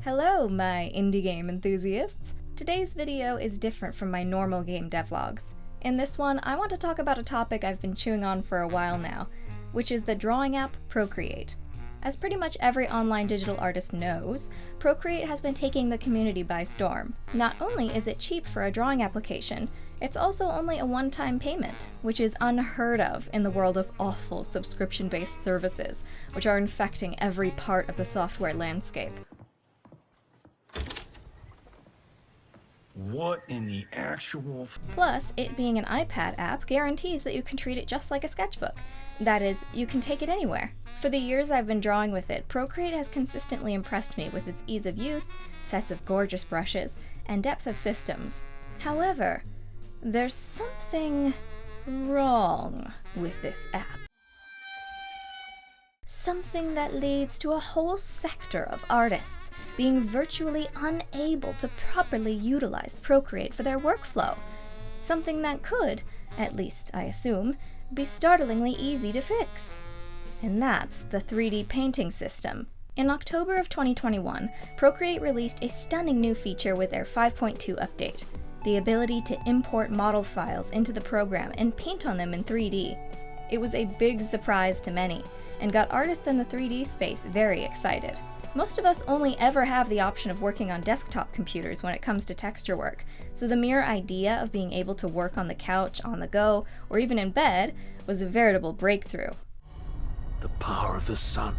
Hello, my indie game enthusiasts! Today's video is different from my normal game devlogs. In this one, I want to talk about a topic I've been chewing on for a while now, which is the drawing app Procreate. As pretty much every online digital artist knows, Procreate has been taking the community by storm. Not only is it cheap for a drawing application, it's also only a one-time payment, which is unheard of in the world of awful subscription-based services, which are infecting every part of the software landscape. What in the actual... Plus, it being an iPad app guarantees that you can treat it just like a sketchbook. That is, you can take it anywhere. For the years I've been drawing with it, Procreate has consistently impressed me with its ease of use, sets of gorgeous brushes, and depth of systems. However, there's something wrong with this app. Something that leads to a whole sector of artists being virtually unable to properly utilize Procreate for their workflow. Something that could, at least I assume, be startlingly easy to fix. And that's the 3D painting system. In October of 2021, Procreate released a stunning new feature with their 5.2 update, the ability to import model files into the program and paint on them in 3D. It was a big surprise to many, and got artists in the 3D space very excited. Most of us only ever have the option of working on desktop computers when it comes to texture work, so the mere idea of being able to work on the couch, on the go, or even in bed was a veritable breakthrough. The power of the sun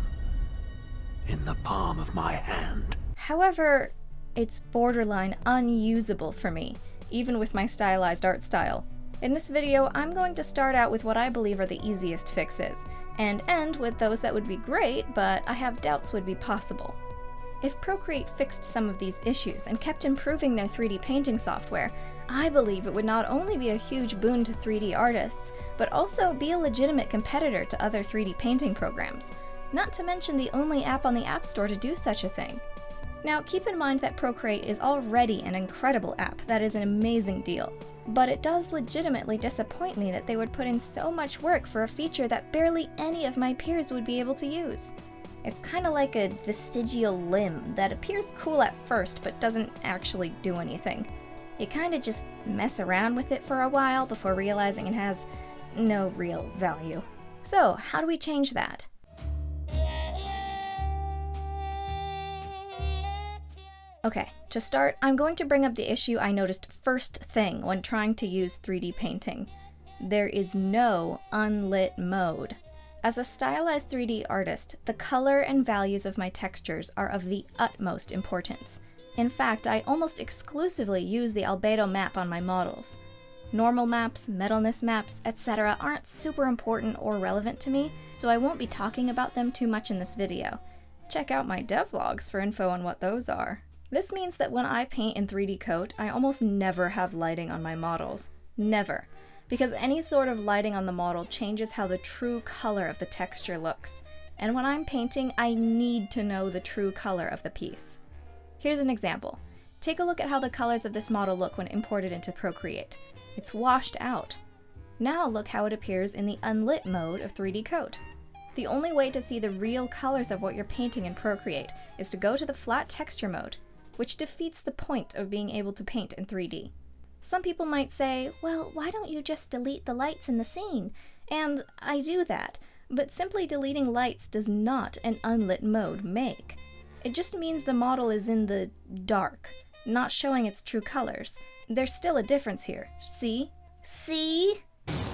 in the palm of my hand. However, it's borderline unusable for me, even with my stylized art style. In this video, I'm going to start out with what I believe are the easiest fixes, and end with those that would be great, but I have doubts would be possible. If Procreate fixed some of these issues and kept improving their 3D painting software, I believe it would not only be a huge boon to 3D artists, but also be a legitimate competitor to other 3D painting programs. Not to mention the only app on the App Store to do such a thing. Now, keep in mind that Procreate is already an incredible app that is an amazing deal. But it does legitimately disappoint me that they would put in so much work for a feature that barely any of my peers would be able to use. It's kinda like a vestigial limb that appears cool at first but doesn't actually do anything. You kinda just mess around with it for a while before realizing it has no real value. So, how do we change that? Okay, to start, I'm going to bring up the issue I noticed first thing when trying to use 3D painting. There is no unlit mode. As a stylized 3D artist, the color and values of my textures are of the utmost importance. In fact, I almost exclusively use the albedo map on my models. Normal maps, metalness maps, etc. aren't super important or relevant to me, so I won't be talking about them too much in this video. Check out my devlogs for info on what those are. This means that when I paint in 3D Coat, I almost never have lighting on my models. Never. Because any sort of lighting on the model changes how the true color of the texture looks. And when I'm painting, I need to know the true color of the piece. Here's an example. Take a look at how the colors of this model look when imported into Procreate. It's washed out. Now look how it appears in the unlit mode of 3D Coat. The only way to see the real colors of what you're painting in Procreate is to go to the flat texture mode, which defeats the point of being able to paint in 3D. Some people might say, well, why don't you just delete the lights in the scene? And I do that, but simply deleting lights does not an unlit mode make. It just means the model is in the dark, not showing its true colors. There's still a difference here. See? See?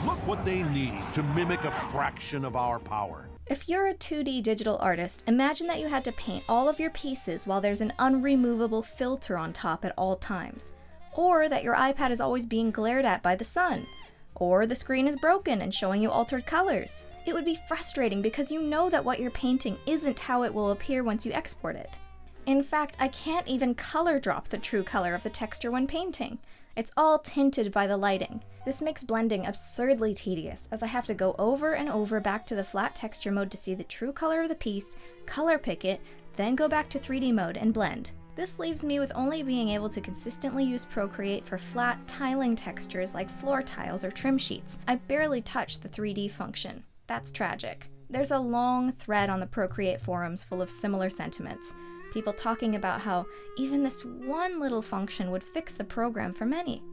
Look what they need to mimic a fraction of our power. If you're a 2D digital artist, imagine that you had to paint all of your pieces while there's an unremovable filter on top at all times. Or that your iPad is always being glared at by the sun. Or the screen is broken and showing you altered colors. It would be frustrating because you know that what you're painting isn't how it will appear once you export it. In fact, I can't even color drop the true color of the texture when painting. It's all tinted by the lighting. This makes blending absurdly tedious, as I have to go over and over back to the flat texture mode to see the true color of the piece, color pick it, then go back to 3D mode and blend. This leaves me with only being able to consistently use Procreate for flat tiling textures like floor tiles or trim sheets. I barely touch the 3D function. That's tragic. There's a long thread on the Procreate forums full of similar sentiments. People talking about how even this one little function would fix the program for many.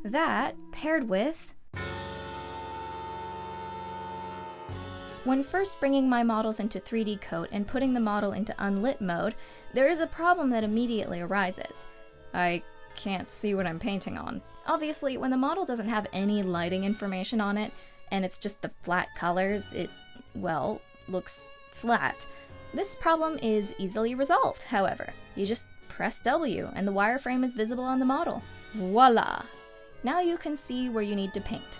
That, paired with... When first bringing my models into 3D Coat and putting the model into unlit mode, there is a problem that immediately arises. I can't see what I'm painting on. Obviously, when the model doesn't have any lighting information on it, and it's just the flat colors, it, well, looks flat. This problem is easily resolved, however. You just press W and the wireframe is visible on the model. Voila! Now you can see where you need to paint.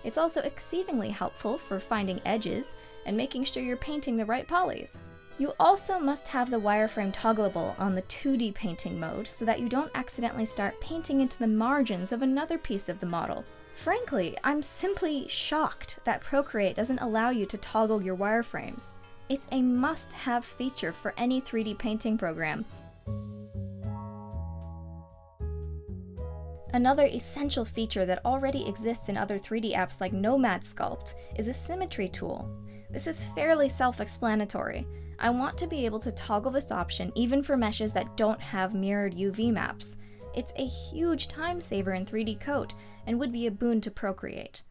It's also exceedingly helpful for finding edges and making sure you're painting the right polys. You also must have the wireframe toggleable on the 2D painting mode so that you don't accidentally start painting into the margins of another piece of the model. Frankly, I'm simply shocked that Procreate doesn't allow you to toggle your wireframes. It's a must-have feature for any 3D painting program. Another essential feature that already exists in other 3D apps like Nomad Sculpt is a symmetry tool. This is fairly self-explanatory. I want to be able to toggle this option even for meshes that don't have mirrored UV maps. It's a huge time saver in 3D Coat and would be a boon to Procreate.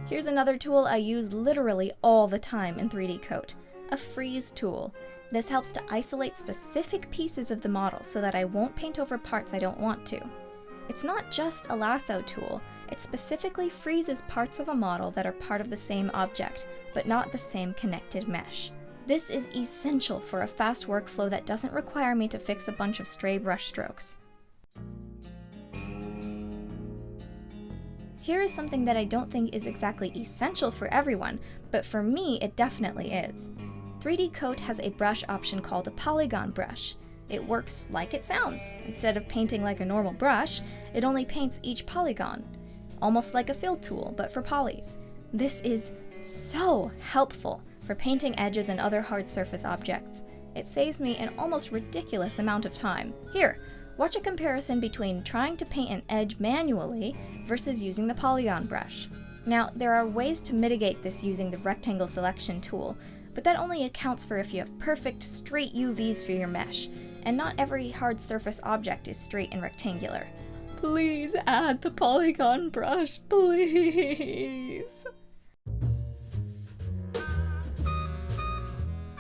Here's another tool I use literally all the time in 3D Coat, a freeze tool. This helps to isolate specific pieces of the model so that I won't paint over parts I don't want to. It's not just a lasso tool, it specifically freezes parts of a model that are part of the same object, but not the same connected mesh. This is essential for a fast workflow that doesn't require me to fix a bunch of stray brush strokes. Here is something that I don't think is exactly essential for everyone, but for me it definitely is. 3D Coat has a brush option called a Polygon brush. It works like it sounds. Instead of painting like a normal brush, it only paints each polygon. Almost like a fill tool, but for polys. This is so helpful for painting edges and other hard surface objects. It saves me an almost ridiculous amount of time. Here, watch a comparison between trying to paint an edge manually versus using the Polygon brush. Now, there are ways to mitigate this using the rectangle selection tool, but that only accounts for if you have perfect straight UVs for your mesh, and not every hard surface object is straight and rectangular. Please add the Polygon brush, please!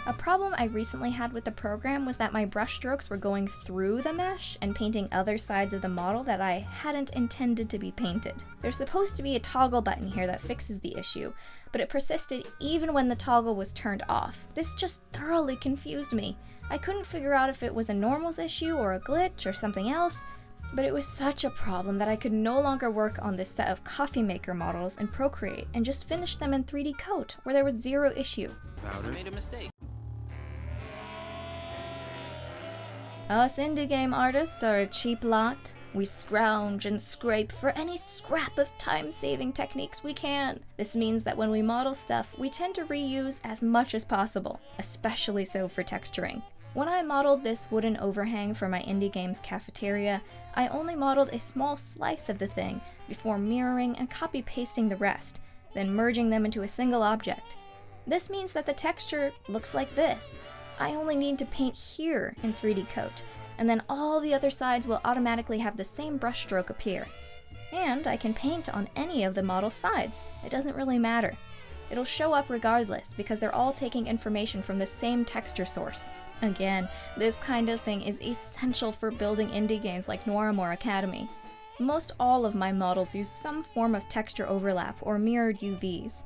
A problem I recently had with the program was that my brush strokes were going through the mesh and painting other sides of the model that I hadn't intended to be painted. There's supposed to be a toggle button here that fixes the issue, but it persisted even when the toggle was turned off. This just thoroughly confused me. I couldn't figure out if it was a normals issue or a glitch or something else, but it was such a problem that I could no longer work on this set of coffee maker models in Procreate and just finish them in 3D Coat, where there was zero issue. Powder made a mistake. Us indie game artists are a cheap lot. We scrounge and scrape for any scrap of time-saving techniques we can. This means that when we model stuff, we tend to reuse as much as possible, especially so for texturing. When I modeled this wooden overhang for my indie game's cafeteria, I only modeled a small slice of the thing before mirroring and copy-pasting the rest, then merging them into a single object. This means that the texture looks like this. I only need to paint here in 3D Coat, and then all the other sides will automatically have the same brushstroke appear. And I can paint on any of the model's sides. It doesn't really matter. It'll show up regardless because they're all taking information from the same texture source. Again, this kind of thing is essential for building indie games like Noiramore Academy. Most all of my models use some form of texture overlap or mirrored UVs.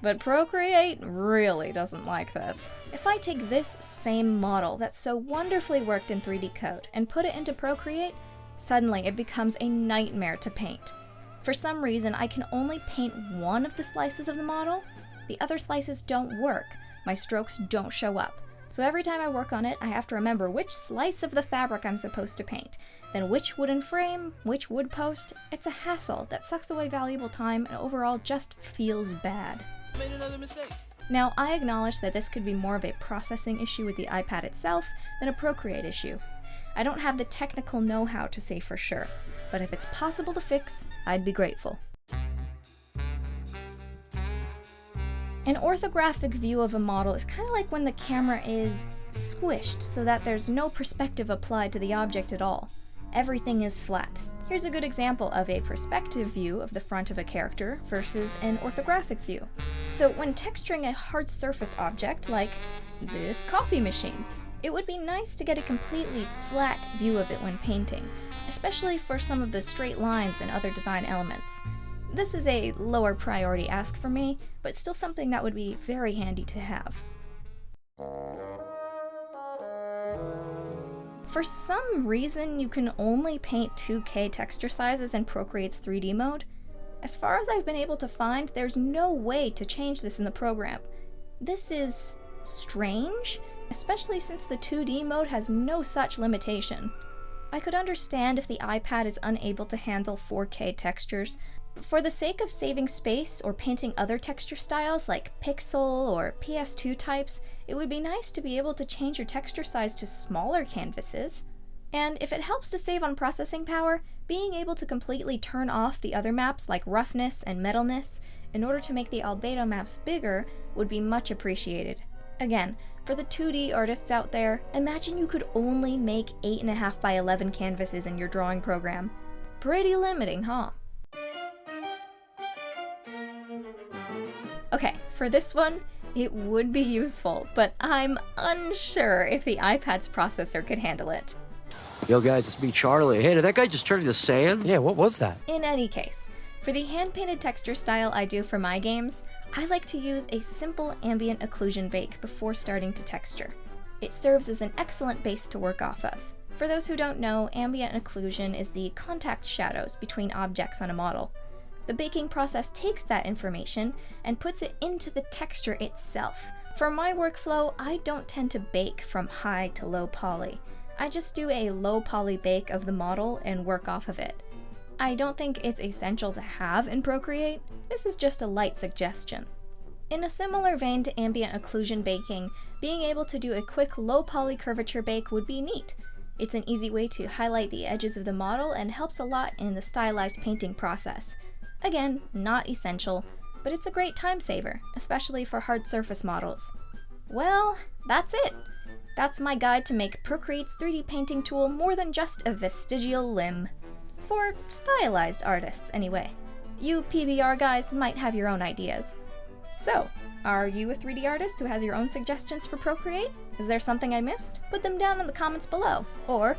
But Procreate really doesn't like this. If I take this same model that so wonderfully worked in 3D Coat and put it into Procreate, suddenly it becomes a nightmare to paint. For some reason, I can only paint one of the slices of the model. The other slices don't work. My strokes don't show up. So every time I work on it, I have to remember which slice of the fabric I'm supposed to paint, then which wooden frame, which wood post. It's a hassle that sucks away valuable time and overall just feels bad. Made another mistake. Now, I acknowledge that this could be more of a processing issue with the iPad itself than a Procreate issue. I don't have the technical know-how to say for sure, but if it's possible to fix, I'd be grateful. An orthographic view of a model is kind of like when the camera is squished so that there's no perspective applied to the object at all. Everything is flat. Here's a good example of a perspective view of the front of a character versus an orthographic view. So when texturing a hard surface object like this coffee machine, it would be nice to get a completely flat view of it when painting, especially for some of the straight lines and other design elements. This is a lower priority ask for me, but still something that would be very handy to have. For some reason, you can only paint 2K texture sizes in Procreate's 3D mode. As far as I've been able to find, there's no way to change this in the program. This is strange, especially since the 2D mode has no such limitation. I could understand if the iPad is unable to handle 4K textures, but for the sake of saving space or painting other texture styles like pixel or PS2 types, it would be nice to be able to change your texture size to smaller canvases. And if it helps to save on processing power, being able to completely turn off the other maps like roughness and metalness in order to make the albedo maps bigger would be much appreciated. Again, for the 2D artists out there, imagine you could only make 8.5 by 11 canvases in your drawing program. Pretty limiting, huh? Okay, for this one, it would be useful, but I'm unsure if the iPad's processor could handle it. Yo guys, it's me, Charlie. Hey, did that guy just turn into sand? Yeah, what was that? In any case, for the hand-painted texture style I do for my games, I like to use a simple ambient occlusion bake before starting to texture. It serves as an excellent base to work off of. For those who don't know, ambient occlusion is the contact shadows between objects on a model. The baking process takes that information and puts it into the texture itself. For my workflow, I don't tend to bake from high to low poly. I just do a low poly bake of the model and work off of it. I don't think it's essential to have in Procreate. This is just a light suggestion. In a similar vein to ambient occlusion baking, being able to do a quick low poly curvature bake would be neat. It's an easy way to highlight the edges of the model and helps a lot in the stylized painting process. Again, not essential, but it's a great time saver, especially for hard surface models. Well, that's it. That's my guide to make Procreate's 3D painting tool more than just a vestigial limb. For stylized artists, anyway. You PBR guys might have your own ideas. So, are you a 3D artist who has your own suggestions for Procreate? Is there something I missed? Put them down in the comments below, or,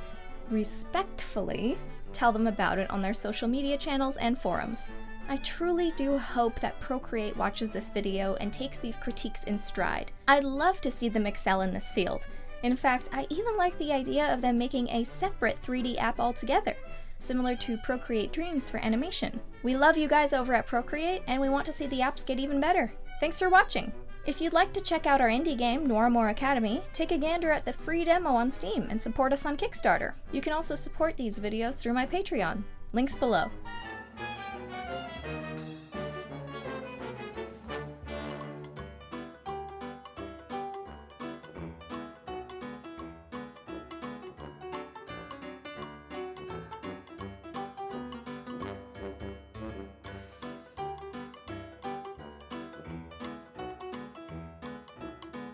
respectfully, tell them about it on their social media channels and forums. I truly do hope that Procreate watches this video and takes these critiques in stride. I'd love to see them excel in this field. In fact, I even like the idea of them making a separate 3D app altogether, similar to Procreate Dreams for animation. We love you guys over at Procreate, and we want to see the apps get even better. Thanks for watching! If you'd like to check out our indie game, Noiramore Academy, take a gander at the free demo on Steam and support us on Kickstarter. You can also support these videos through my Patreon. Links below.